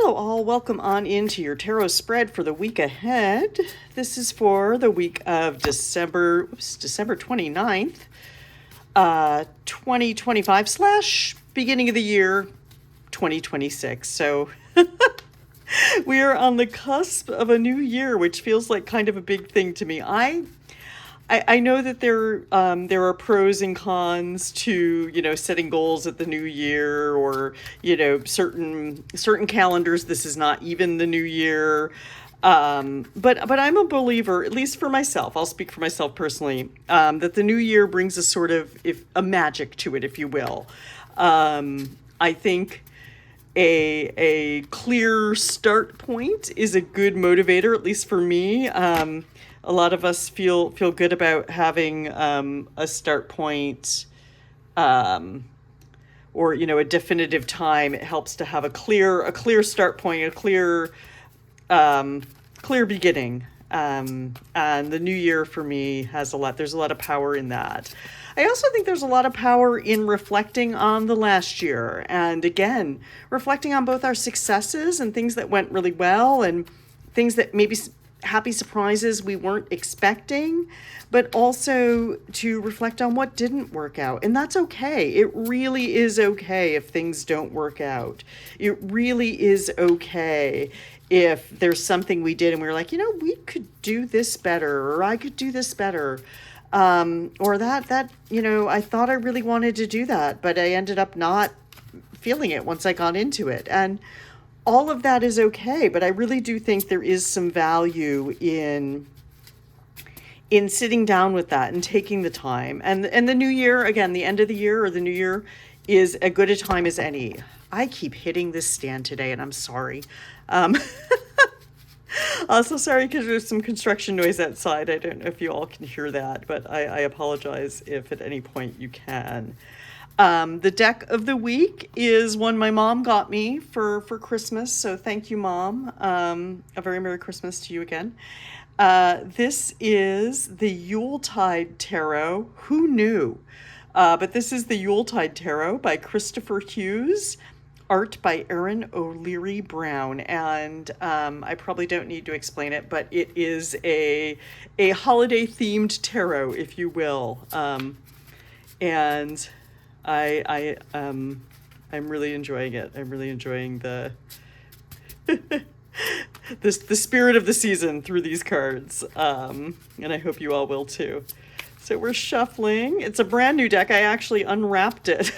Hello, all. Welcome on into your tarot spread for the week ahead. This is for the week of December 29th, 2025 slash beginning of the year 2026. So we are on the cusp of a new year, which feels like kind of a big thing to me. I know that there are pros and cons to setting goals at the new year, or certain calendars. This is not even the new year, but I'm a believer, at least for myself. I'll speak for myself personally, that the new year brings a sort of a magic to it, if you will. I think a clear start point is a good motivator, at least for me. A lot of us feel good about having a start point, or a definitive time. It helps to have a clear start point, a clear beginning. And the new year for me has there's a lot of power in that. I also think there's a lot of power in reflecting on the last year, and again, reflecting on both our successes and things that went really well, and things that maybe happy surprises we weren't expecting, but also to reflect on what didn't work out. And that's okay. It really is okay if things don't work out. It really is okay if there's something we did and we were like, we could do this better, or I could do this better. Or that I thought I really wanted to do that, but I ended up not feeling it once I got into it. And all of that is okay, but I really do think there is some value in sitting down with that and taking the time. And the new year, again, the end of the year or the new year is as good a time as any. I keep hitting this stand today, and I'm sorry. Also sorry because there's some construction noise outside. I don't know if you all can hear that, but I apologize if at any point you can. The deck of the week is one my mom got me for Christmas, so thank you, Mom. A very Merry Christmas to you again. This is the Yuletide Tarot. Who knew? But this is the Yuletide Tarot by Christopher Hughes, art by Erin O'Leary Brown, and I probably don't need to explain it, but it is a holiday-themed tarot, if you will, and I'm really enjoying it. I'm really enjoying the spirit of the season through these cards, and I hope you all will too. So we're shuffling. It's a brand new deck. I actually unwrapped it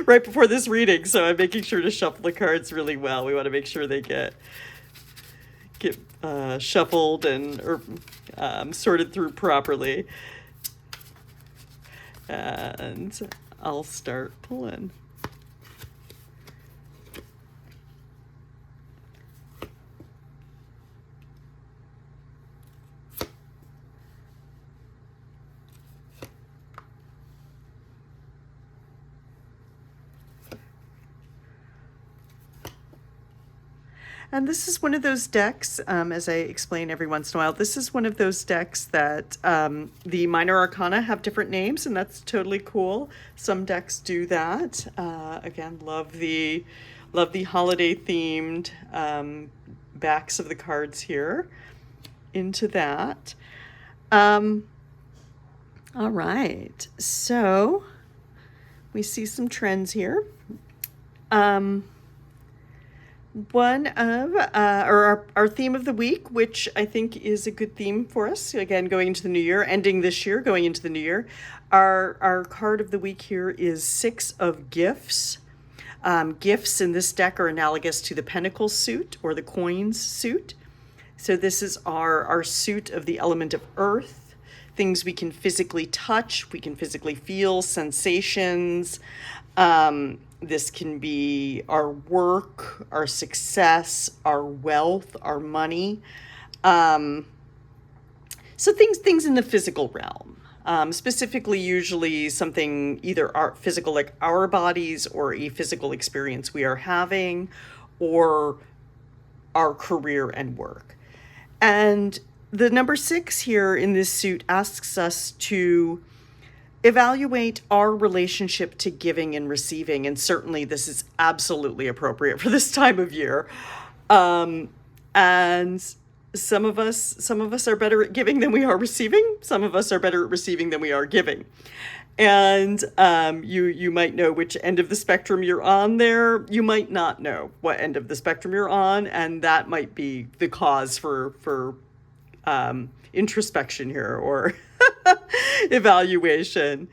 right before this reading, so I'm making sure to shuffle the cards really well. We want to make sure they get shuffled or sorted through properly. And I'll start pulling. And this is one of those decks, as I explain every once in a while, this is one of those decks that the minor arcana have different names, and that's totally cool. Some decks do that. Again, love the holiday themed backs of the cards here. Into that. All right, so we see some trends here. One of our theme of the week, which I think is a good theme for us, again, going into the new year, ending this year, going into the new year. Our card of the week here is Six of Gifts. Gifts in this deck are analogous to the Pentacles suit or the Coins suit. So this is our suit of the element of earth, things we can physically touch, we can physically feel, sensations. This can be our work, our success, our wealth, our money. So things in the physical realm, specifically usually something either physical, like our bodies, or a physical experience we are having, or our career and work. And the number 6 here in this suit asks us to evaluate our relationship to giving and receiving. And certainly this is absolutely appropriate for this time of year. And some of us are better at giving than we are receiving. Some of us are better at receiving than we are giving. And you might know which end of the spectrum you're on there. You might not know what end of the spectrum you're on, and that might be the cause for introspection here, or evaluation.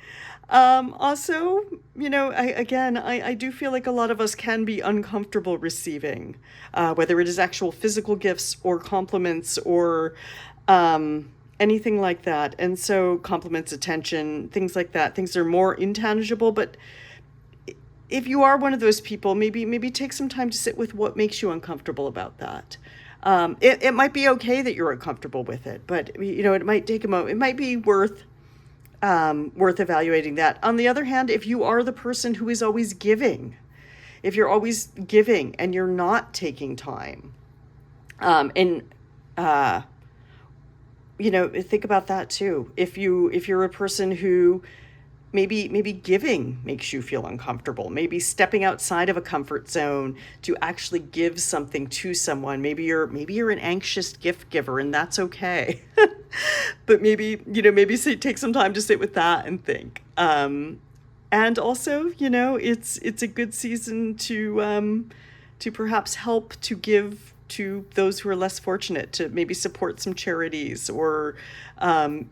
Also, I do feel like a lot of us can be uncomfortable receiving, whether it is actual physical gifts or compliments or anything like that. And so compliments, attention, things like that, things are more intangible. But if you are one of those people, maybe take some time to sit with what makes you uncomfortable about that. It might be okay that you're uncomfortable with it, but it might take a moment. It might be worth evaluating that. On the other hand, if you are the person who is always giving, if you're always giving and you're not taking time, and think about that too. If you're a person who maybe giving makes you feel uncomfortable, maybe stepping outside of a comfort zone to actually give something to someone, maybe you're an anxious gift giver, and that's okay. But maybe take some time to sit with that and think. And also, it's a good season to perhaps help to give to those who are less fortunate, to maybe support some charities or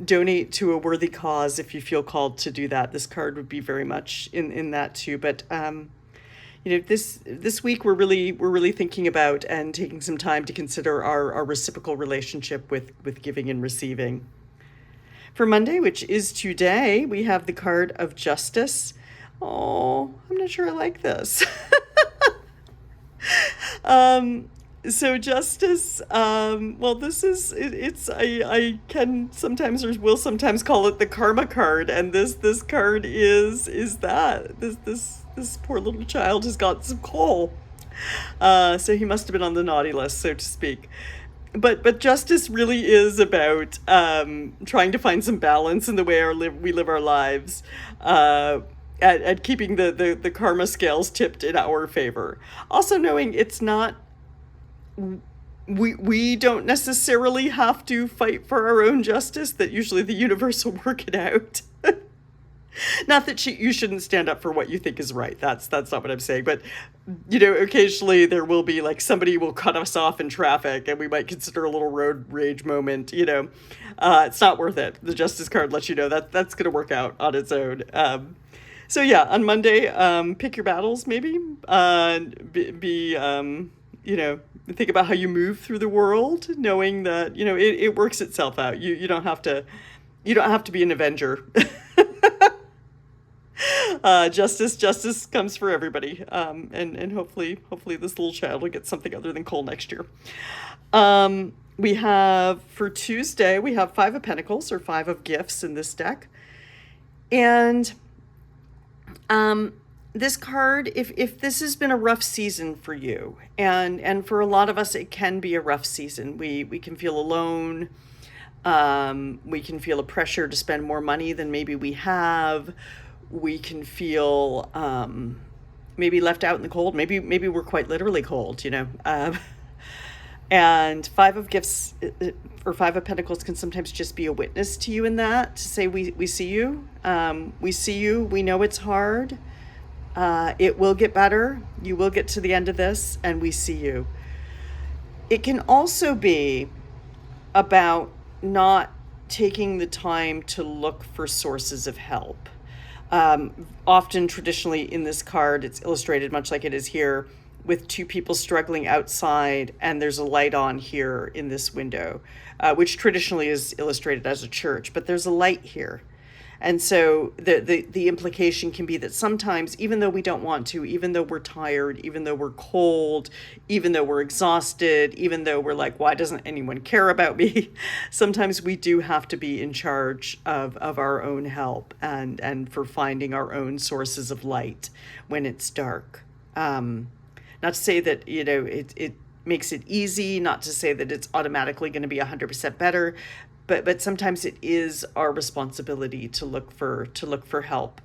donate to a worthy cause if you feel called to do that. This card would be very much in that too. But this week we're really thinking about and taking some time to consider our reciprocal relationship with giving and receiving. For Monday, which is today, we have the card of Justice. Oh, I'm not sure I like this. So Justice, this is, I can sometimes or will sometimes call it the karma card. And this card is that this poor little child has got some coal. So he must have been on the naughty list, so to speak. But justice really is about trying to find some balance in the way we live our lives, at keeping the karma scales tipped in our favor. Also knowing it's not, we don't necessarily have to fight for our own justice, that usually the universe will work it out. Not that you shouldn't stand up for what you think is right. That's not what I'm saying. But, occasionally there will be like somebody will cut us off in traffic and we might consider a little road rage moment, It's not worth it. The Justice card lets you know that that's going to work out on its own. So yeah, on Monday, pick your battles maybe. Think about how you move through the world, knowing that, it works itself out. You don't have to be an Avenger. Justice comes for everybody. And hopefully this little child will get something other than coal next year. We have, for Tuesday, we have 5 of Pentacles, or 5 of Gifts in this deck. And this card, if this has been a rough season for you, and for a lot of us, it can be a rough season. We can feel alone. We can feel a pressure to spend more money than maybe we have. We can feel maybe left out in the cold. Maybe we're quite literally cold, And 5 of Gifts or 5 of Pentacles can sometimes just be a witness to you in that, to say we see you. We see you. We know it's hard. It will get better. You will get to the end of this, and we see you. It can also be about not taking the time to look for sources of help. Often, traditionally, in this card, it's illustrated much like it is here, with 2 people struggling outside, and there's a light on here in this window, which traditionally is illustrated as a church, but there's a light here. And so the implication can be that sometimes, even though we don't want to, even though we're tired, even though we're cold, even though we're exhausted, even though we're like, why doesn't anyone care about me? Sometimes we do have to be in charge of our own help and for finding our own sources of light when it's dark. Not to say that, it makes it easy, not to say that it's automatically going to be 100% better, but sometimes it is our responsibility to look for help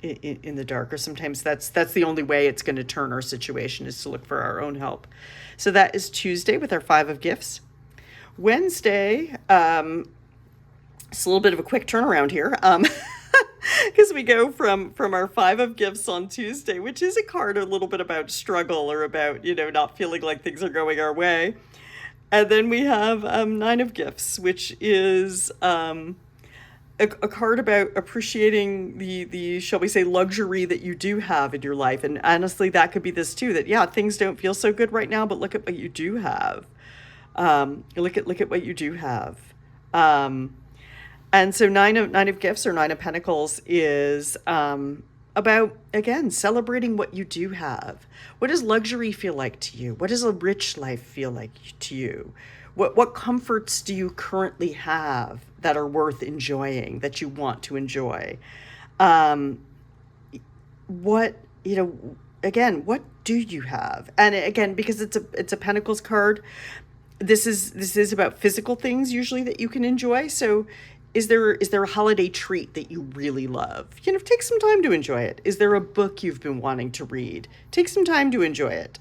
in the dark, or sometimes that's the only way it's going to turn our situation, is to look for our own help. So that is Tuesday with our Five of Gifts. Wednesday, it's a little bit of a quick turnaround here, because we go from our Five of Gifts on Tuesday, which is a card a little bit about struggle, or about, not feeling like things are going our way. And then we have Nine of Gifts, which is a card about appreciating the shall we say, luxury that you do have in your life. And honestly, that could be this too, that yeah, things don't feel so good right now, but look at what you do have. Look at what you do have. And so Nine of Gifts, or Nine of Pentacles, is about, again, celebrating what you do have. What does luxury feel like to you? What does a rich life feel like to you? What comforts do you currently have that are worth enjoying, that you want to enjoy? What, again, what do you have? And again, because it's a Pentacles card, this is about physical things usually that you can enjoy. So is there a holiday treat that you really love? Take some time to enjoy it. Is there a book you've been wanting to read? Take some time to enjoy it.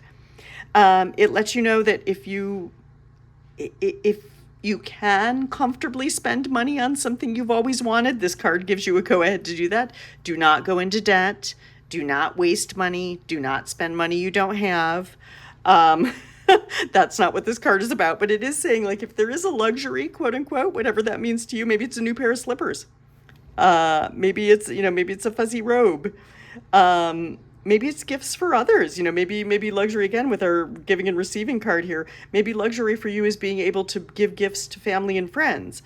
It lets you know that if you can comfortably spend money on something you've always wanted, this card gives you a go ahead to do that. Do not go into debt. Do not waste money. Do not spend money you don't have. That's not what this card is about, but it is saying, like, if there is a luxury, quote unquote, whatever that means to you, maybe it's a new pair of slippers. Maybe it's a fuzzy robe. Maybe it's gifts for others. Maybe luxury, again, with our giving and receiving card here. Maybe luxury for you is being able to give gifts to family and friends.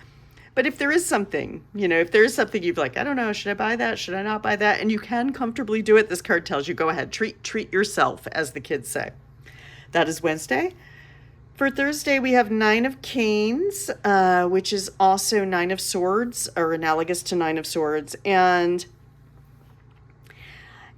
But if there is something, you've like, I don't know, should I buy that? Should I not buy that? And you can comfortably do it. This card tells you, go ahead, treat yourself, as the kids say. That is Wednesday. For Thursday, we have Nine of Canes, which is also Nine of Swords, or analogous to Nine of Swords. And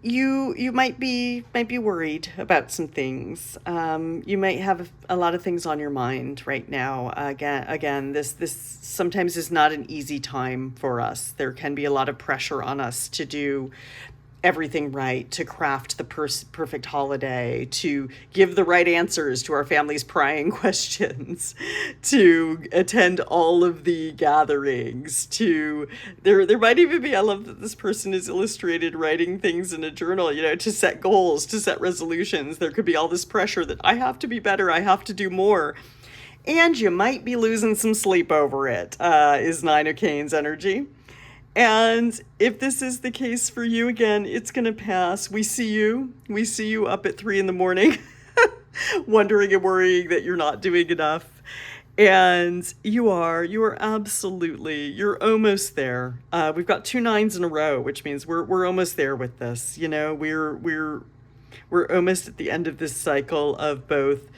you might be worried about some things. You might have a lot of things on your mind right now. Again, this sometimes is not an easy time for us. There can be a lot of pressure on us to do everything right, to craft the perfect holiday, to give the right answers to our family's prying questions, to attend all of the gatherings, there might even be, I love that this person is illustrated writing things in a journal, to set goals, to set resolutions. There could be all this pressure that I have to be better, I have to do more. And you might be losing some sleep over it, is Nine of Canes energy. And if this is the case for you, again, it's going to pass. We see you up at 3 a.m, wondering and worrying that you're not doing enough. And you are absolutely, you're almost there. We've got 2 9s in a row, which means we're almost there with this. We're almost at the end of this cycle of both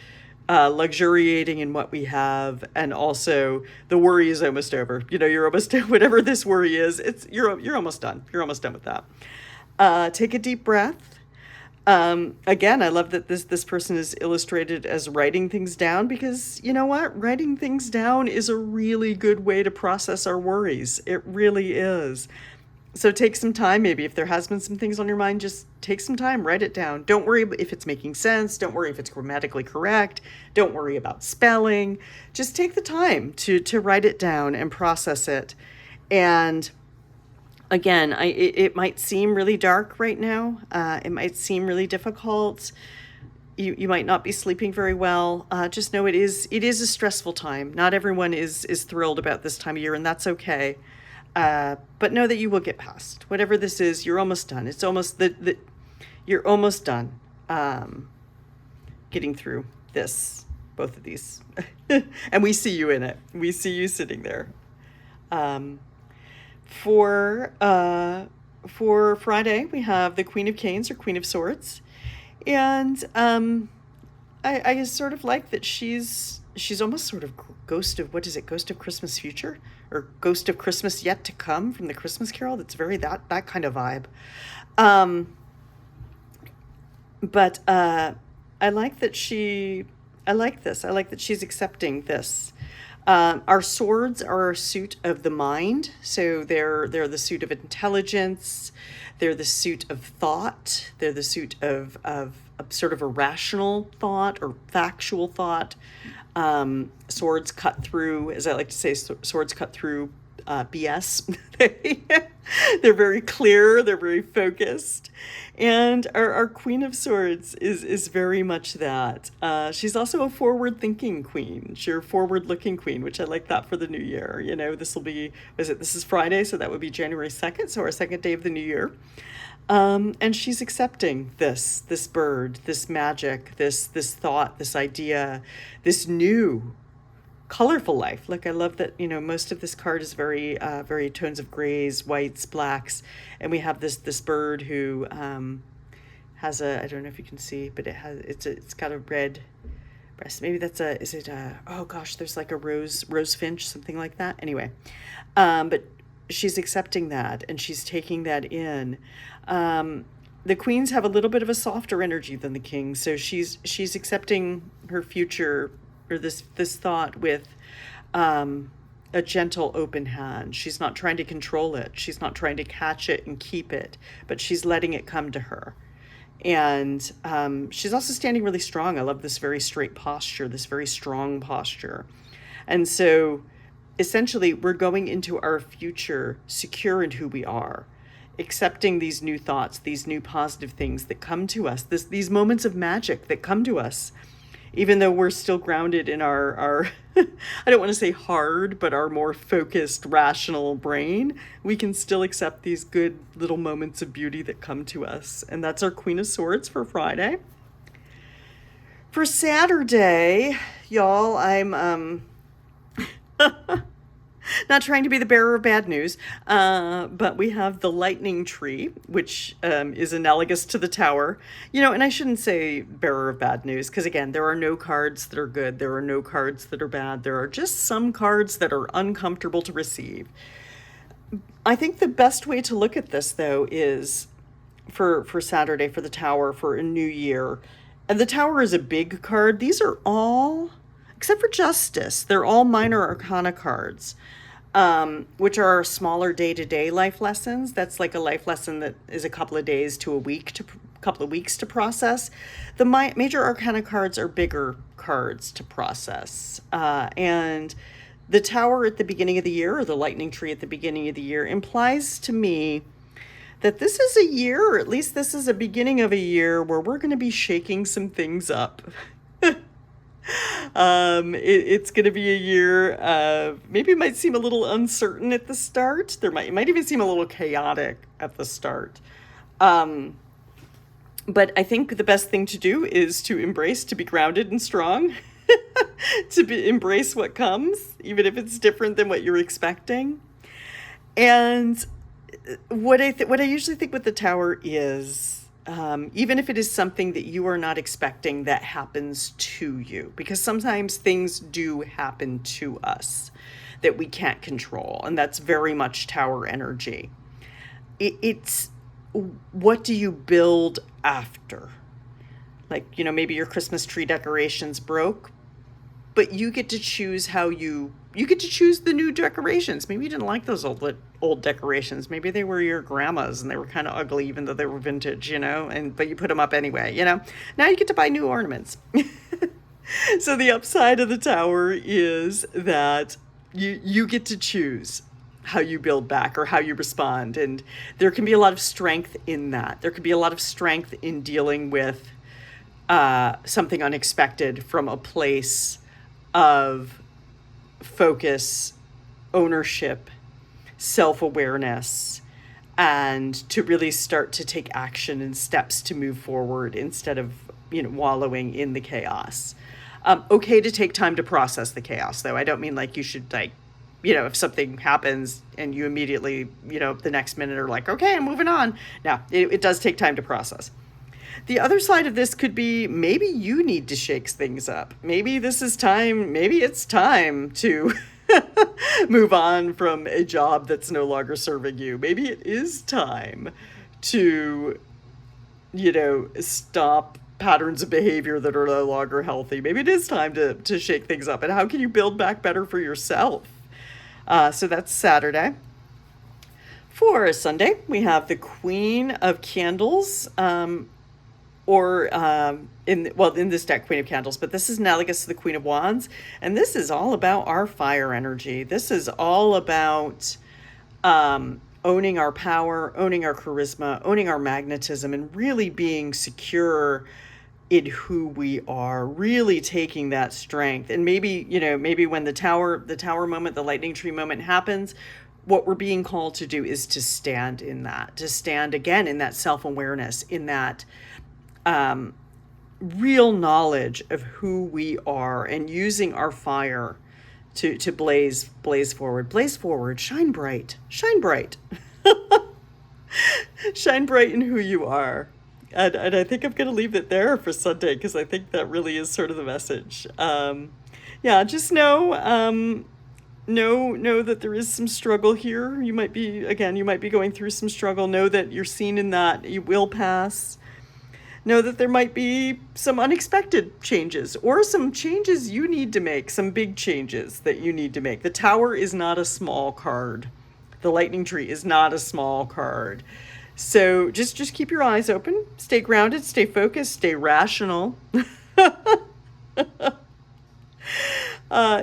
luxuriating in what we have, and also the worry is almost over. You're almost done. Whatever this worry is, you're almost done. You're almost done with that. Take a deep breath. Again, I love that this person is illustrated as writing things down, because you know what? Writing things down is a really good way to process our worries. It really is. So take some time. Maybe if there has been some things on your mind, just take some time, write it down. Don't worry if it's making sense. Don't worry if it's grammatically correct. Don't worry about spelling. Just take the time to write it down and process it. And again, it might seem really dark right now. It might seem really difficult. You might not be sleeping very well. Just know it is a stressful time. Not everyone is thrilled about this time of year, and that's okay. But know that you will get past whatever this is. You're almost done. It's almost you're almost done getting through both of these. And we see you in it. We see you sitting there. For Friday, we have the Queen of Canes, or Queen of Swords. And I sort of like that she's almost sort of Ghost of Christmas Future, or Ghost of Christmas Yet to Come from the Christmas Carol. That's very that kind of vibe. But I like that I like that she's accepting this. Our swords are a suit of the mind, so they're the suit of intelligence, they're the suit of thought, they're the suit of sort of a rational thought or factual thought. Swords cut through, as I like to say, swords cut through BS. They're very clear, they're very focused. And our Queen of Swords is very much that. She's also a forward thinking queen. She's a forward looking queen, which I like that for the new year. You know, this is Friday, so that would be January 2nd, so our second day of the new year. And she's accepting this bird, this magic, this thought, this idea, this new colorful life. Like, I love that, most of this card is very tones of grays, whites, blacks, and we have this bird who has I don't know if you can see, but it's got a red breast. Maybe that's oh gosh, there's like a rose finch, something like that. Anyway, but she's accepting that and she's taking that in. The queens have a little bit of a softer energy than the kings, so she's accepting her future, or this thought, with a gentle open hand. She's not trying to control it. She's not trying to catch it and keep it, but she's letting it come to her. And she's also standing really strong. I love this very straight posture, this very strong posture. And so essentially we're going into our future secure in who we are, accepting these new thoughts, these new positive things that come to us, these moments of magic that come to us. Even though we're still grounded in our I don't want to say hard, but our more focused, rational brain, we can still accept these good little moments of beauty that come to us. And that's our Queen of Swords for Friday. For Saturday, y'all, I'm not trying to be the bearer of bad news, but we have the lightning tree, which is analogous to the tower. And I shouldn't say bearer of bad news, because again, there are no cards that are good. There are no cards that are bad. There are just some cards that are uncomfortable to receive. I think the best way to look at this, though, is for Saturday, for the tower, for a new year. And the tower is a big card. These are all, except for Justice, they're all minor arcana cards. Which are smaller day-to-day life lessons. That's like a life lesson that is a couple of days to couple of weeks to process. The major arcana cards are bigger cards to process. And the tower at the beginning of the year, or the lightning tree at the beginning of the year, implies to me that this is a year, or at least this is a beginning of a year, where we're going to be shaking some things up. It's going to be a year, maybe it might seem a little uncertain at the start. It might even seem a little chaotic at the start. But I think the best thing to do is to embrace, to be grounded and strong, embrace what comes, even if it's different than what you're expecting. And what I usually think with the tower is, even if it is something that you are not expecting that happens to you, because sometimes things do happen to us that we can't control, and that's very much tower energy. It's what do you build after? Like, maybe your Christmas tree decorations broke, but you get to choose how you get to choose the new decorations. Maybe you didn't like those old decorations. Maybe they were your grandma's and they were kind of ugly, even though they were vintage, but you put them up anyway, Now you get to buy new ornaments. So the upside of the tower is that you get to choose how you build back or how you respond. And there can be a lot of strength in that. There could be a lot of strength in dealing with something unexpected from a place of focus, ownership, self-awareness, and to really start to take action and steps to move forward instead of, wallowing in the chaos. Okay to take time to process the chaos, though. I don't mean like you should, if something happens and you immediately, the next minute are like, okay, I'm moving on. Now, it does take time to process. The other side of this could be maybe you need to shake things up. Maybe it's time to move on from a job that's no longer serving you. Maybe it is time to, stop patterns of behavior that are no longer healthy. Maybe it is time to shake things up. And how can you build back better for yourself? So that's Saturday. For Sunday, we have the Queen of Candles, in this deck, Queen of Candles, but this is analogous to the Queen of Wands, and this is all about our fire energy. This is all about owning our power, owning our charisma, owning our magnetism, and really being secure in who we are, really taking that strength. And maybe, maybe when the tower moment, the lightning tree moment happens, what we're being called to do is to stand in that, to stand again in that self-awareness, in that real knowledge of who we are, and using our fire to blaze forward, shine bright, shine bright. Shine bright in who you are. And I think I'm going to leave it there for Sunday, because I think that really is sort of the message. Just know that there is some struggle here. You might be going through some struggle. Know that you're seen in that. You will pass. Know that there might be some unexpected changes, or some changes you need to make, some big changes that you need to make. The Tower is not a small card. The Lightning Tree is not a small card. So just keep your eyes open, stay grounded, stay focused, stay rational.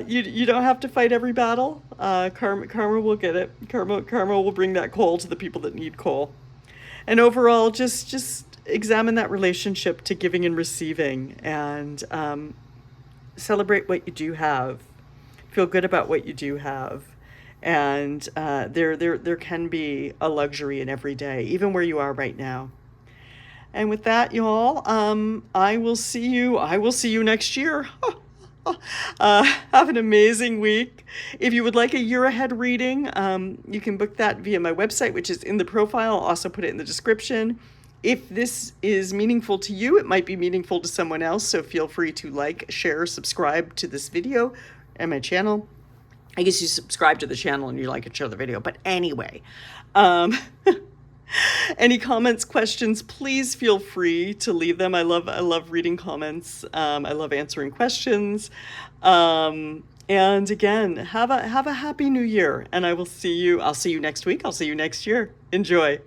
You don't have to fight every battle. Karma will get it. Karma will bring that coal to the people that need coal. And overall, just examine that relationship to giving and receiving, and celebrate what you do have. Feel good about what you do have. And there can be a luxury in every day, even where you are right now. And with that, you all, I will see you next year. Have an amazing week. If you would like a year ahead reading, you can book that via my website, which is in the profile. I'll also put it in the description. If this is meaningful to you, it might be meaningful to someone else. So feel free to like, share, subscribe to this video and my channel. I guess you subscribe to the channel and you like and share the video. But anyway, any comments, questions, please feel free to leave them. I love reading comments. I love answering questions. And again, have a happy new year. And I'll see you next week. I'll see you next year. Enjoy.